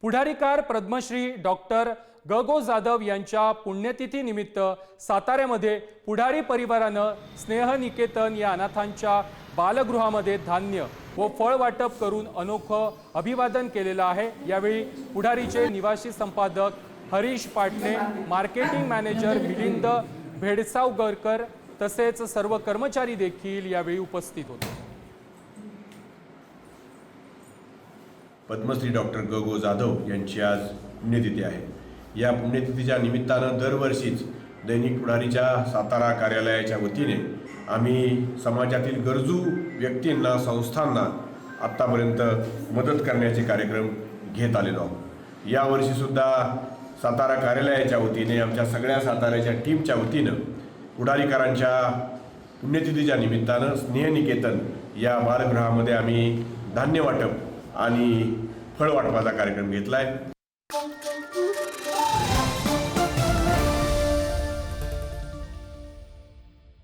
पुढारीकार Padmashri doctor ग जाधव यांच्या पुण्यतिथी निमित्त साताऱ्यामध्ये पुढारी परिवारानं स्नेहनिकेतन या अनाथांच्या बालगृहामध्ये धान्य व फळ वाटप करून अनोखं अभिवादन केलेलं आहे। यावेळी पुढारीचे निवासी संपादक हरीश पाटणे, मार्केटिंग मॅनेजर मिलिंद भेडसावगरकर तसेच सर्व कर्मचारी देखील यावेळी उपस्थित होते। पद्मश्री डॉक्टर ग जाधव यांची आज पुण्यतिथी आहे। या पुण्यतिथीच्या निमित्तानं दरवर्षीच दैनिक पुढारीच्या सातारा कार्यालयाच्या वतीने आम्ही समाजातील गरजू व्यक्तींना, संस्थांना आत्तापर्यंत मदत करण्याचे कार्यक्रम घेत आलेलो आहोत। यावर्षीसुद्धा सातारा कार्यालयाच्या वतीने आमच्या सगळ्या साताऱ्याच्या टीमच्या वतीनं पुढारीकरांच्या पुण्यतिथीच्या निमित्तानं स्नेहनिकेतन या बालगृहामध्ये आम्ही धान्य वाटप आणि फळ वाटपाचा कार्यक्रम घेतला आहे।